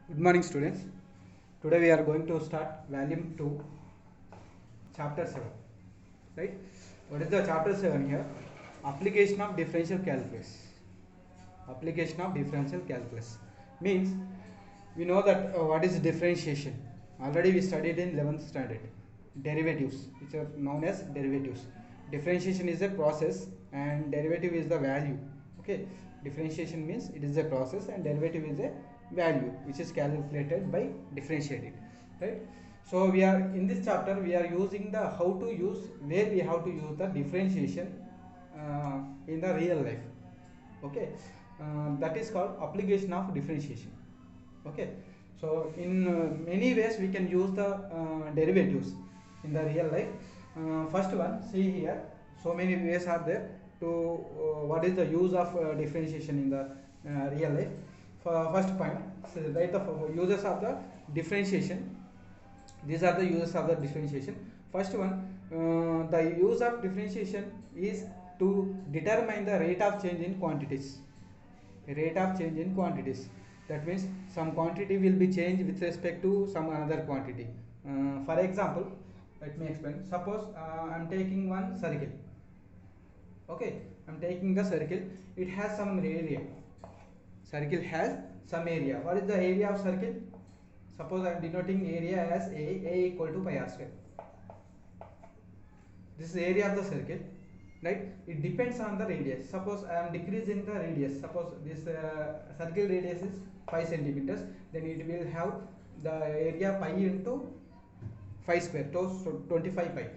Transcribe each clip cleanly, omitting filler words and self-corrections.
Good morning, students. Today we are going to start volume 2, chapter 7. Right? What is the chapter 7 here? Application of differential calculus. Application of differential calculus means we know that what is differentiation. Already we studied in 11th standard. Derivatives, which are known as derivatives. Differentiation is a process and derivative is the value. Okay, differentiation means it is a process and derivative is a value which is calculated by differentiating, right? So we are in this chapter we are using the how to use, where we have to use the differentiation in the real life. Okay, that is called application of differentiation. Okay, so in many ways we can use the derivatives in the real life. First one, see here, so many ways are there to what is the use of differentiation in the real life. First point, so write the uses of the differentiation. These are the uses of the differentiation. First one, the use of differentiation is to determine the rate of change in quantities. Rate of change in quantities, that means some quantity will be changed with respect to some another quantity. For example, let me explain. Suppose I am taking one circle. Okay, I am taking the circle. It has some area. Circle has some area. What is the area of circle? Suppose I am denoting area as a equal to pi r square. This is the area of the circle, right? It depends on the radius. Suppose I am decreasing the radius. Suppose this circle radius is 5 centimeters, then it will have the area pi into 5 square, so 25 pi.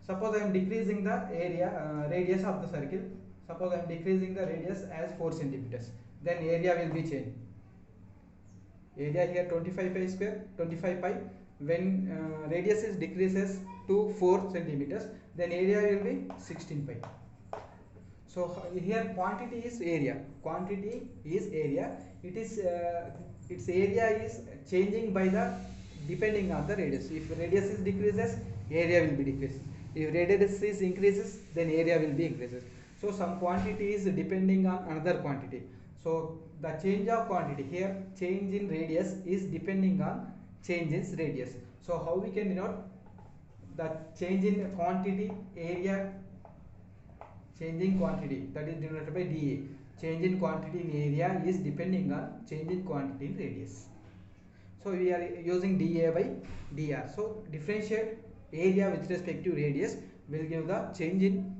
Suppose I am decreasing the area radius of the circle. Suppose I am decreasing the radius as 4 centimeters, then area will be changed. Area here 25 pi square, 25 pi. When radius is decreases to 4 centimeters, then area will be 16 pi. So here quantity is area. Quantity is area. It is its area is changing by the depending on the radius. If radius is decreases, area will be decreased. If radius is increases, then area will be increases. So some quantity is depending on another quantity. So the change of quantity here, change in radius is depending on change in radius. So how we can denote the change in quantity area, changing quantity, that is denoted by dA. Change in quantity in area is depending on change in quantity in radius. So we are using dA by dr. So differentiate area with respect to radius will give the change in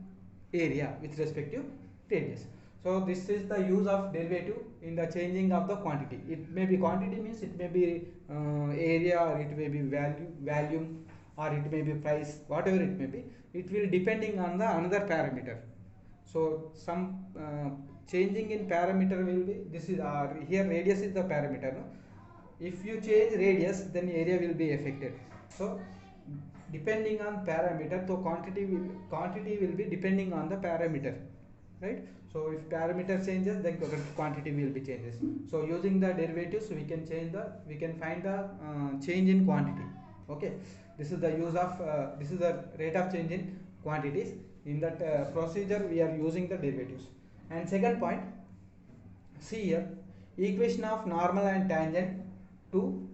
area with respect to radius. So this is the use of derivative in the changing of the quantity. It may be quantity means it may be area, or it may be volume, or it may be price, whatever it may be. It will depending on the another parameter. So some changing in parameter will be, this is here radius is the parameter, no? If you change radius, then area will be affected. So depending on parameter, so quantity will be depending on the parameter, right? So if parameter changes, then quantity will be changes. So using the derivatives, we can find the change in quantity. Okay, this is the use of this is the rate of change in quantities. In that procedure, we are using the derivatives. And second point, see here, equation of normal and tangent to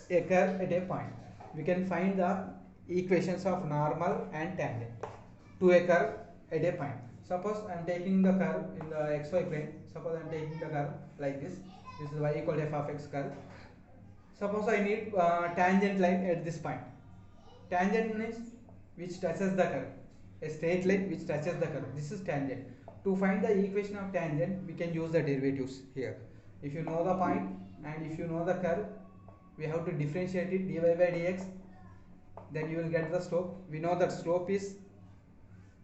a curve at a point. We can find the equations of normal and tangent to a curve at a point. Suppose I am taking the curve in the xy plane. Suppose I am taking the curve like this. This is y equal to f of x curve. Suppose I need tangent line at this point. Tangent means which touches the curve. A straight line which touches the curve. This is tangent. To find the equation of tangent, we can use the derivatives here. If you know the point and if you know the curve, we have to differentiate it dy by dx. Then you will get the slope. We know that slope is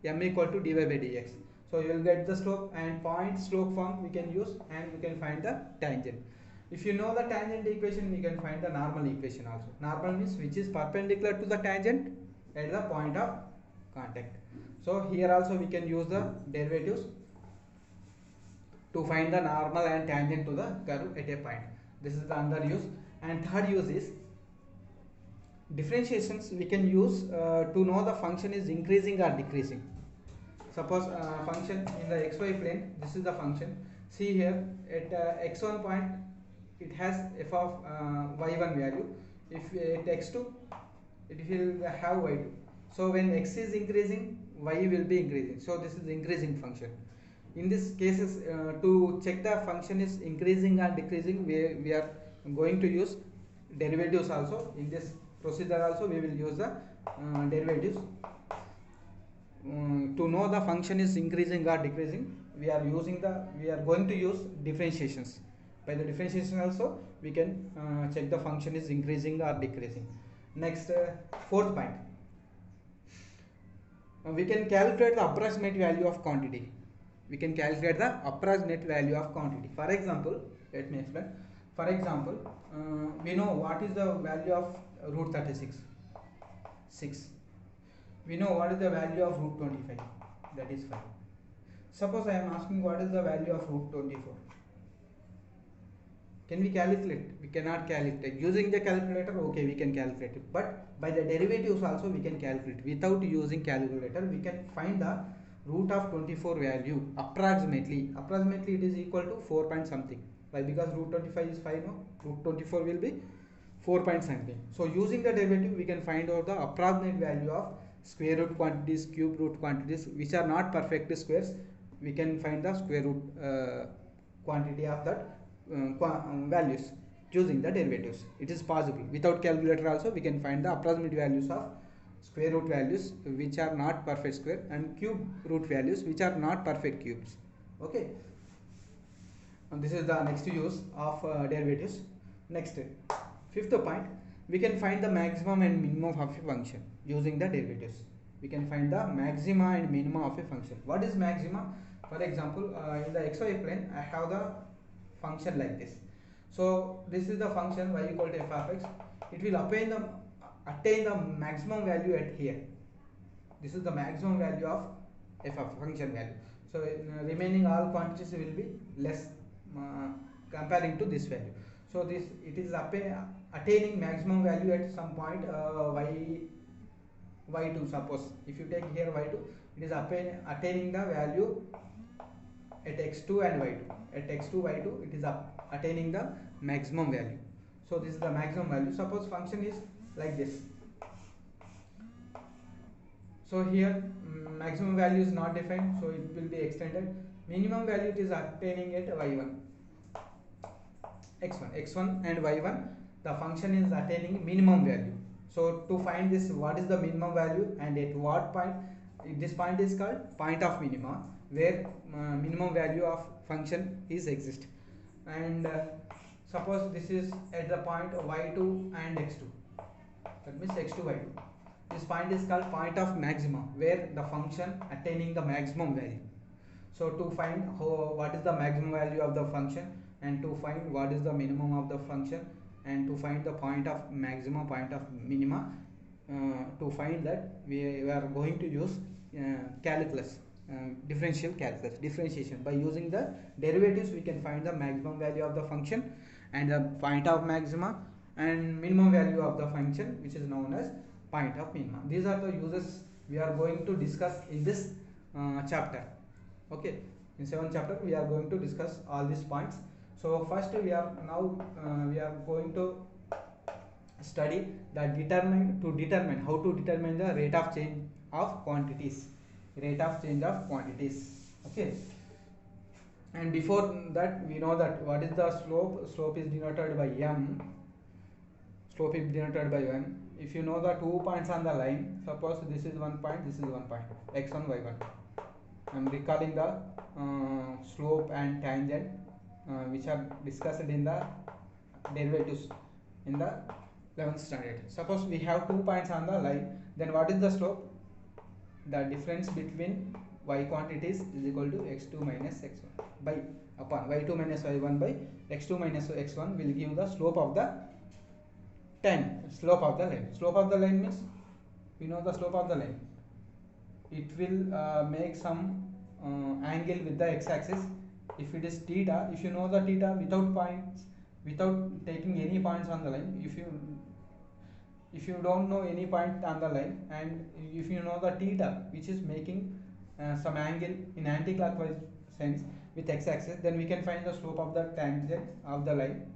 m equal to dy by dx. So you will get the slope, and point slope form we can use, and we can find the tangent. If you know the tangent equation, we can find the normal equation also. Normal means which is perpendicular to the tangent at the point of contact. So here also we can use the derivatives to find the normal and tangent to the curve at a point. This is the another use. And third use is differentiations we can use to know the function is increasing or decreasing. Suppose function in the xy plane, this is the function. See here at x1 point it has f of y1 value. If at x2 it will have y2. So when x is increasing, y will be increasing. So this is increasing function. In this cases, to check the function is increasing or decreasing, we are going to use derivatives also. In this procedure also we will use the derivatives. To know the function is increasing or decreasing, we are going to use differentiations. By the differentiation also we can check the function is increasing or decreasing. Next, fourth point, we can calculate the approximate value of quantity. We can calculate the approximate value of quantity. For example, let me explain. For example, we know what is the value of root 36, 6. We know what is the value of root 25, that is 5. Suppose I am asking what is the value of root 24. Can we calculate? We cannot calculate. Using the calculator, okay, we can calculate it. But by the derivatives also we can calculate. Without using calculator, we can find the root of 24 value approximately. Approximately it is equal to 4 point something. Why? Because root 25 is 5, no? Root 24 will be 4 point something. So using the derivative, we can find out the approximate value of square root quantities, cube root quantities, which are not perfect squares. We can find the square root quantity of that values using the derivatives. It is possible. Without calculator also we can find the approximate values of square root values which are not perfect square, and cube root values which are not perfect cubes. Okay, and this is the next use of derivatives. Next, fifth point, we can find the maximum and minimum of a function using the derivatives. We can find the maxima and minima of a function. What is maxima? For example, in the xy plane I have the function like this. So this is the function y equal to f of x. It will attain the maximum value at here. This is the maximum value of f of function value. So remaining all quantities will be less comparing to this value. So this it is attaining maximum value at some point y2. Suppose if you take here y2, it is attaining the value at x2 and y2. At x2, y2, it is attaining the maximum value. So this is the maximum value. Suppose function is like this. So here maximum value is not defined, so it will be extended. Minimum value it is attaining at y1, x1 and y1. The function is attaining minimum value. So to find this, what is the minimum value and at what point? This point is called point of minima, where minimum value of function is exist. And suppose this is at the point y2 and x2, that means x2 y2. This point is called point of maxima, where the function attaining the maximum value. So to find what is the maximum value of the function, and to find what is the minimum of the function, and to find the point of maxima, point of minima, to find that we are going to use calculus, differential calculus, differentiation. By using the derivatives we can find the maximum value of the function and the point of maxima and minimum value of the function, which is known as point of minima. These are the uses we are going to discuss in this chapter. Okay, in 7th chapter we are going to discuss all these points. So first we are going to study the determine how to determine the rate of change of quantities. Okay, and before that we know that what is the slope is denoted by m. If you know the 2 points on the line, suppose this is 1 point, this is 1 point, x1 y1. I am recalling the slope and tangent which are discussed in the derivatives in the 11th standard. Suppose we have 2 points on the line, then what is the slope? The difference between y quantities is equal to x2 minus x1 by upon y2 minus y1 by x2 minus x1 will give the slope of the slope of the line. Slope of the line means we know the slope of the line. It will make some angle with the x-axis. If it is theta, if you know the theta without points, without taking any points on the line, if you don't know any point on the line, and if you know the theta which is making some angle in anti-clockwise sense with x-axis, then we can find the slope of the tangent of the line.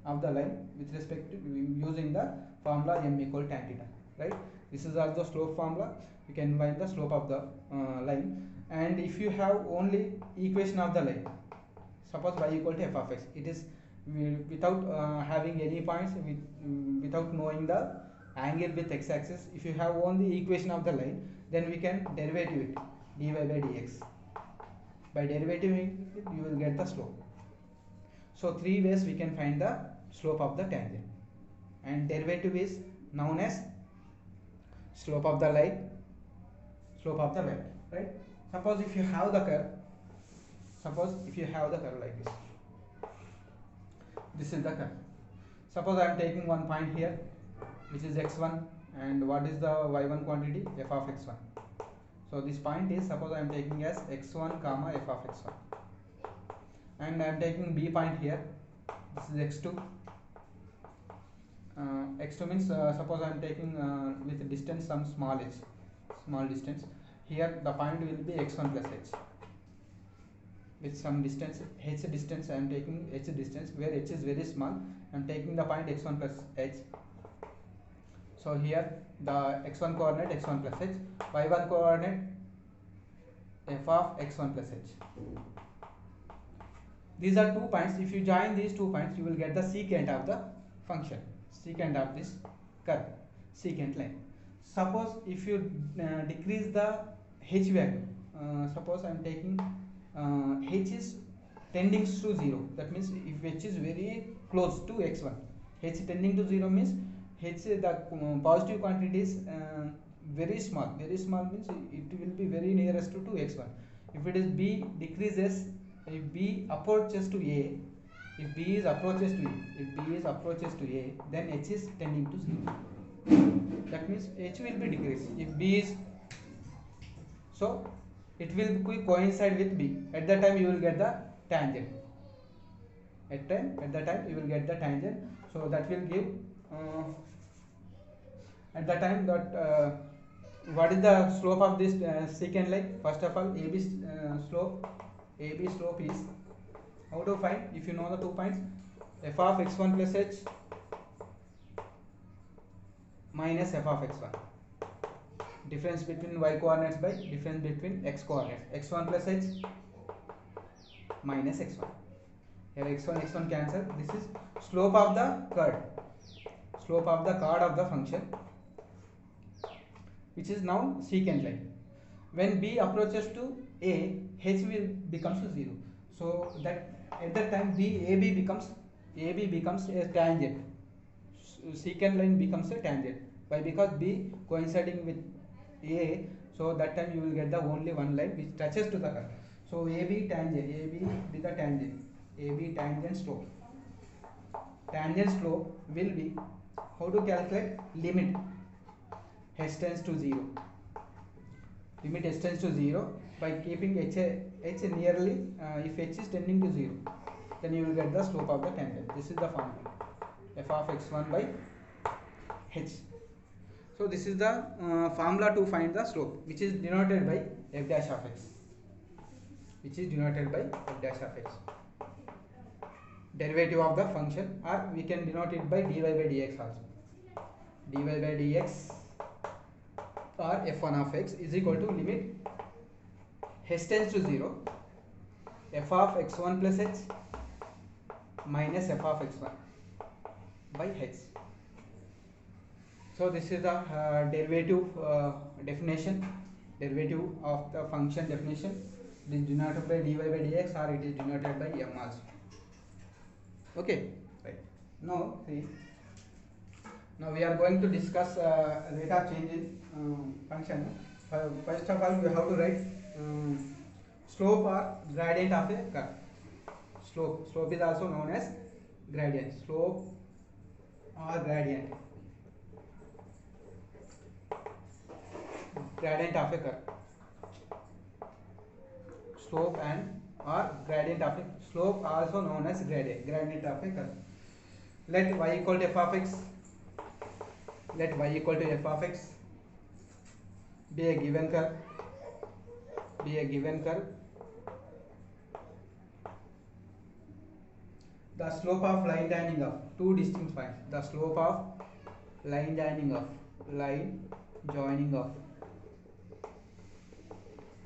of the line with respect to using the formula m equal tan theta, right? This is also slope formula. You can find the slope of the line. And if you have only equation of the line, suppose y equal to f of x, it is without having any points, without knowing the angle with x axis. If you have only equation of the line, then we can derivative it, dy by dx. By derivating it, you will get the slope. So three ways we can find the slope of the tangent, and derivative is known as slope of the line, right? Suppose if you have the curve, like this is the curve. Suppose I am taking one point here, which is x1, and what is the y1 quantity? F of x1. So this point is, suppose I am taking as x1 comma f of x1, and I am taking b point here. This is x2. X2 means suppose I am taking with distance some small distance. Here the point will be x1 plus h. With some distance, h distance, I am taking h distance, where h is very small. I am taking the point x1 plus h. So here the x1 coordinate x1 plus h, y1 coordinate f of x1 plus h. These are 2 points. If you join these 2 points, you will get the secant of the function, secant of this curve, secant line. Suppose if you decrease the h value, suppose I am taking h is tending to 0. That means if h is very close to x1, h tending to 0 means h, the positive quantity is very small. Very small means it will be very nearest to x1. If it is b decreases, if b approaches to a, if b is approaches to a, then h is tending to 0. That means h will be decreased. If b is, so it will coincide with b. At that time you will get the tangent. At that time you will get the tangent. So that will give at that time that what is the slope of this secant line? First of all, AB slope is, how to find? If you know the 2 points, f of x1 plus h minus f of x1. Difference between y coordinates by difference between x coordinates. x1 plus h minus x1. Here x1 cancel. This is slope of the chord. Slope of the chord of the function, which is now secant line. When b approaches to a, h will becomes to 0. So that at that time AB becomes a tangent. Secant line becomes a tangent. Why? Because b coinciding with a, so that time you will get the only one line which touches to the curve. So AB is the tangent. AB tangent slope. Tangent slope will be, how to calculate? Limit h tends to 0. Limit h tends to 0 by keeping h nearly, if h is tending to 0, then you will get the slope of the tangent. This is the formula, f of x1 by h. So this is the formula to find the slope, which is denoted by f dash of x. Derivative of the function, or we can denote it by dy by dx also. Dy by dx or f1 of x is equal to limit h tends to 0, f of x1 plus h minus f of x1 by h. So this is the derivative definition, derivative of the function definition. It is denoted by dy by dx, or it is denoted by m also. Okay, right. Now see, now we are going to discuss rate of change in function. First of all, we have to write slope or gradient of a curve. Slope is also known as gradient. Slope or gradient. Gradient of a curve. Slope and or gradient of a slope, also known as gradient of a curve. Let y equal to f of x. Let y equal to f of x be a given curve. the slope of line joining of two distinct points. The slope of line joining of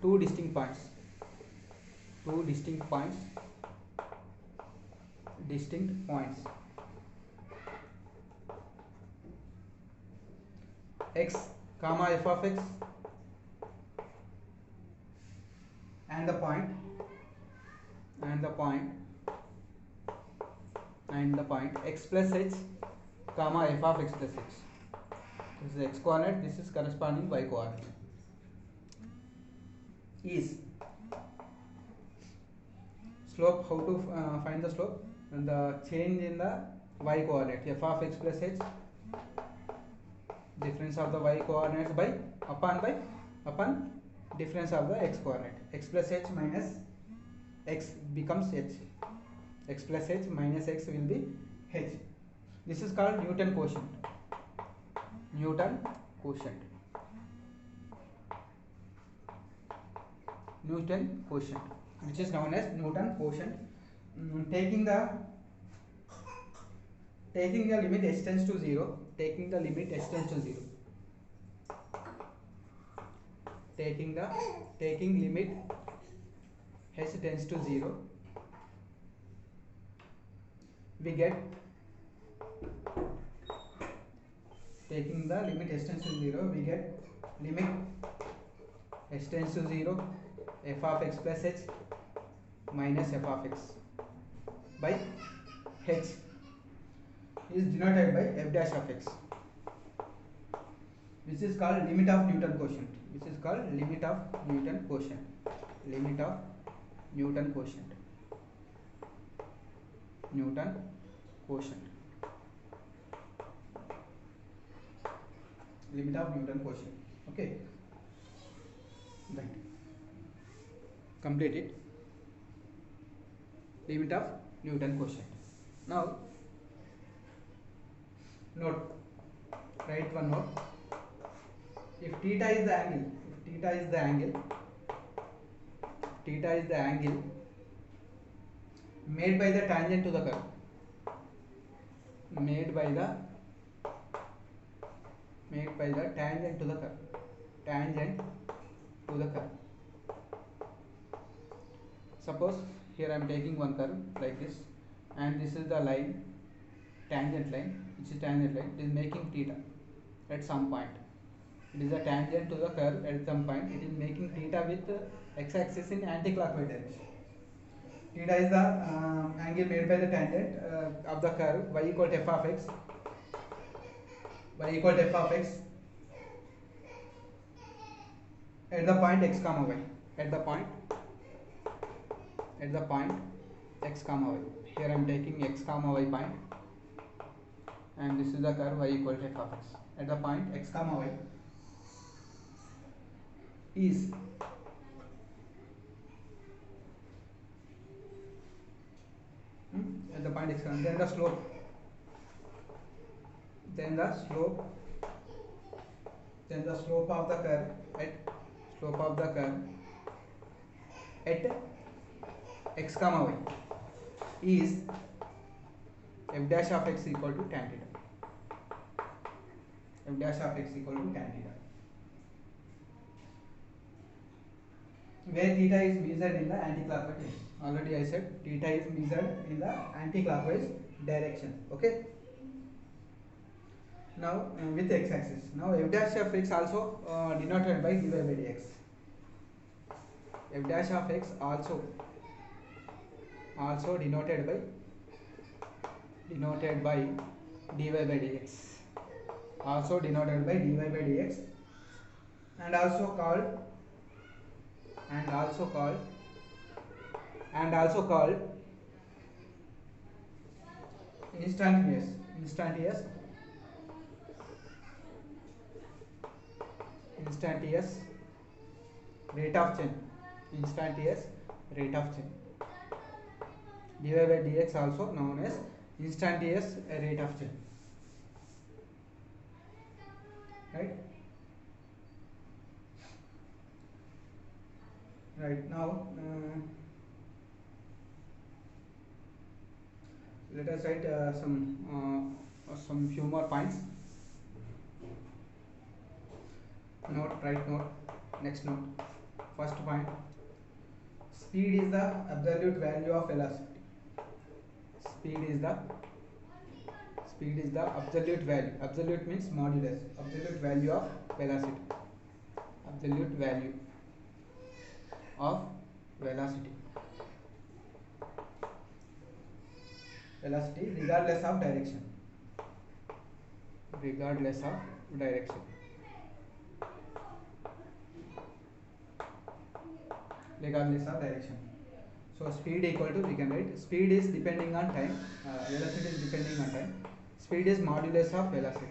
two distinct points. X comma f of x and the point x plus h comma f of x plus h. This is x coordinate, this is corresponding y coordinate. Is slope, how to find the slope? And the change in the y coordinate, f of x plus h, difference of the y coordinates by upon difference of the x coordinate. X plus h minus x becomes h. X plus h minus x will be h. This is called Newton quotient. Which is known as Newton quotient. Taking the limit h tends to 0. Taking limit h tends to 0, we get limit h tends to 0 f of x plus h minus f of x by h is denoted by f dash of x, which is called limit of Newton quotient. Okay, right, complete it. Limit of Newton quotient. Now note, write one note. If theta is the angle made by the tangent to the curve, tangent to the curve. Suppose here I am taking one curve like this, and this is the line, tangent line, it is making theta at some point. It is a tangent to the curve at some point. It is making theta with x-axis in anti-clockwise direction. Theta is the angle made by the tangent of the curve y equal to f of x. At the point x comma y. At the point x comma y. Here I am taking x comma y point, and this is the curve y equal to f of x. At the point x comma y is at the point x comma, then the slope of the curve at x comma y is f dash of x equal to tan theta. Where theta is measured in the anti-clockwise direction. Already I said theta is measured in the anti-clockwise direction. Okay. Now with x-axis. Now f dash of x also denoted by dy by dx. F dash of x also denoted by dy by dx. And also called instantaneous rate of change. Dy by dx also known as instantaneous rate of change. Right now let us write some few more points. Note, write note. Next note. First point. Speed is the absolute value of velocity. Speed is the absolute value. Absolute means modulus. Absolute value of velocity. Absolute value of velocity. Velocity regardless of direction. Regardless of direction. Regardless of direction. So speed equal to, we can write, speed is depending on time, velocity is depending on time. Speed is modulus of velocity.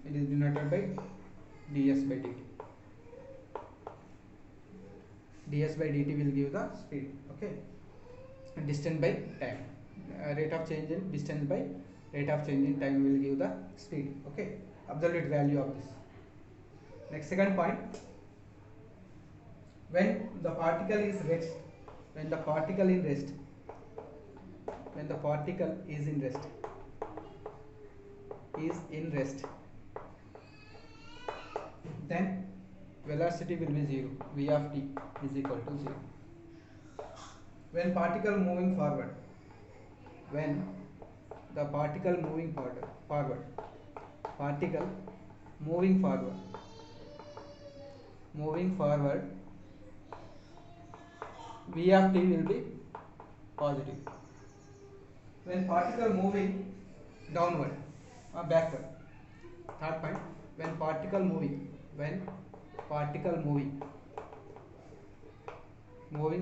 It is denoted by ds by dt. ds by dt will give the speed. Okay. Distance by time. Rate of change in distance by rate of change in time will give the speed. Okay. Absolute value of this. Next, second point. When the particle is rest, when the particle is in rest, then velocity will be 0. V of t is equal to 0. When particle moving forward, when the particle moving forward, V of t will be positive. When particle moving downward or backward. Third point, when particle moving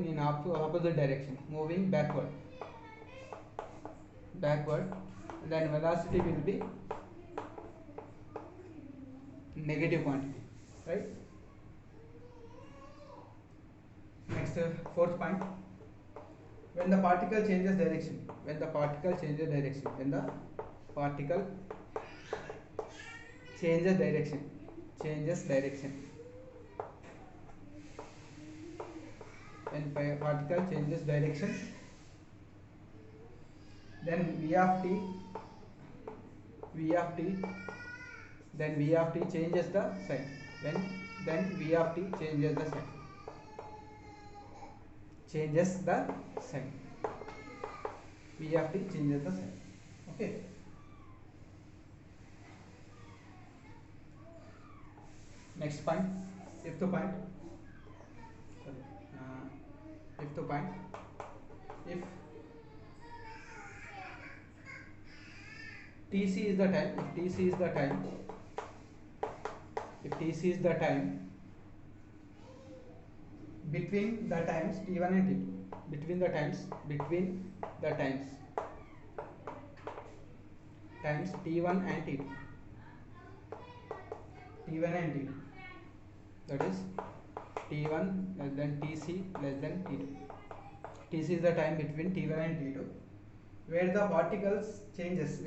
in opposite direction, moving backward, then velocity will be negative quantity, right? Next, fourth point. When the particle changes direction, when the particle changes direction, when particle changes direction, then V of t changes the sign. Then V of t changes the sign. V of t changes the sign. Okay. Next point, fifth point. If Tc is the time, between the times T1 and T2, between the times T1 and T2, that is T1 less than Tc less than T2. Tc is the time between T1 and T2 where the particle changes,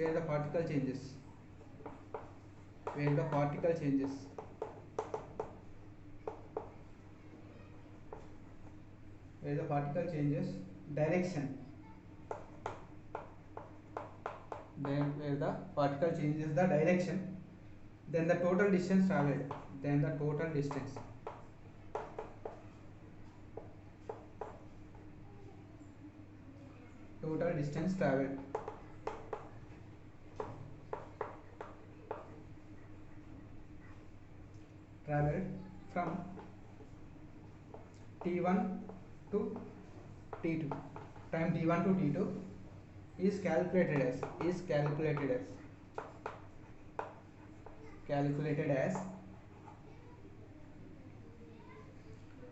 direction, then where the particle changes the direction, then the total distance traveled, traveled from T1 to T2, time T1 to T2 is calculated as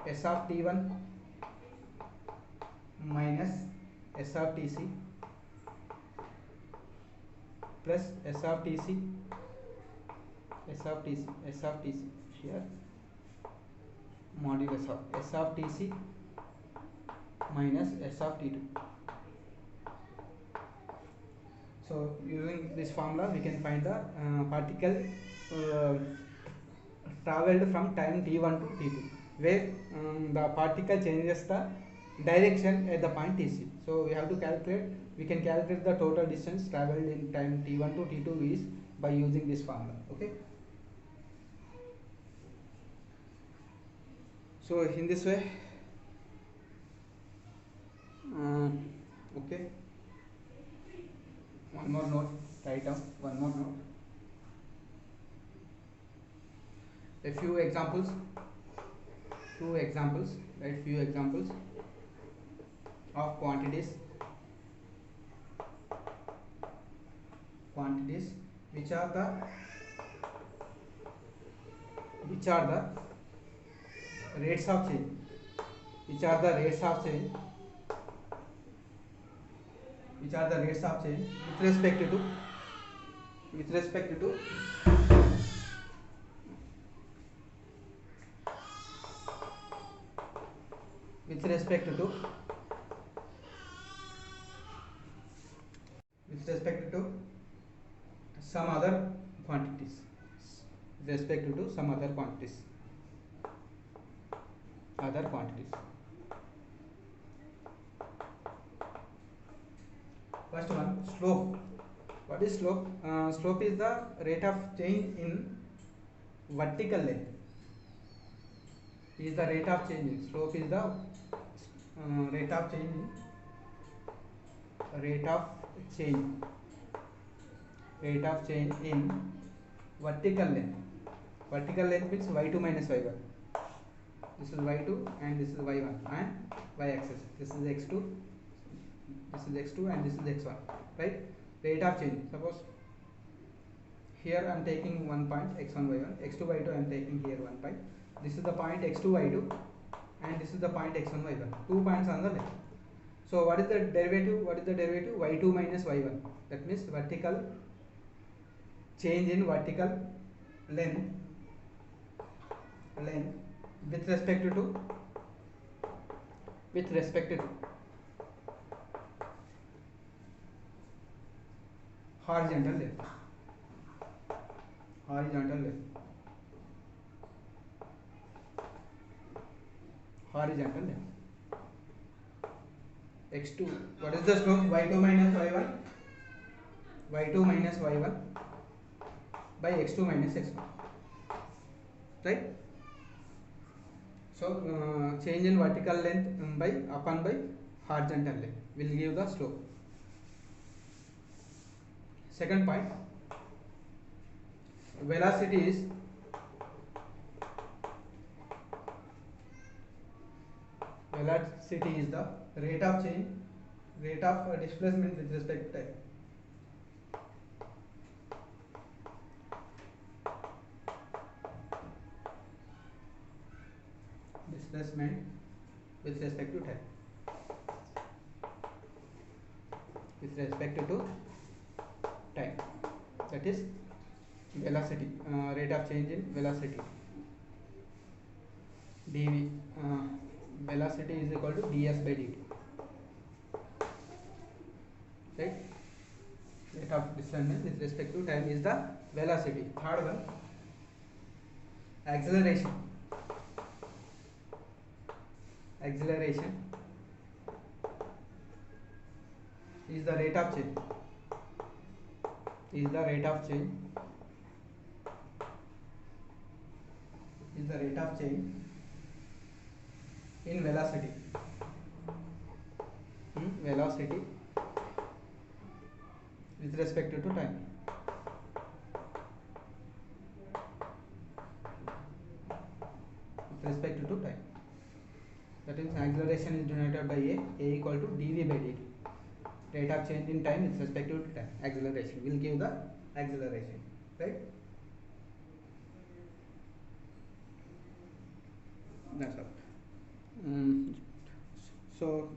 S of T1 minus S of Tc plus S of Tc here modulus of S of Tc minus S of T2. So using this formula we can find the particle travelled from time T1 to T2 where the particle changes the direction at the point Tc. So we have to calculate, we can calculate the total distance traveled in time t1 to t2 is by using this formula. Okay. So in this way, okay, one more note, write down one more note, a few examples, write few examples of quantities which are the rates of change, with respect to with respect to some other quantities, other quantities. First one, slope. What is slope? Slope is the rate of change in vertical length. Is the rate of change in slope is the rate of change in vertical length. Vertical length means y2 minus y1. This is y2 and this is y1 and y-axis. This is x2. This is x2 and this is x1. Right? Rate of change. Suppose here I am taking one point x1 y1, x2 y2 I am taking here one point. This is the point x2 y2 and this is the point x1 y1. 2 points on the left. So what is the derivative? y2 minus y1. That means vertical change in vertical length with respect to horizontal length. X2, what is the slope? y2 minus y1 by x2 minus x1, right? So change in vertical length by horizontal length will give the slope. Second point, velocity is the rate of displacement with respect to time. Displacement with respect to time. That is velocity, rate of change in velocity. dv, velocity is equal to ds by dt. Right? Rate of displacement with respect to time is the velocity. Third one, acceleration is the rate of change in velocity with respect to time. That means acceleration is denoted by a equal to dv by dt. Rate of change in time with respect to time. Acceleration will give the acceleration, right? That's all. So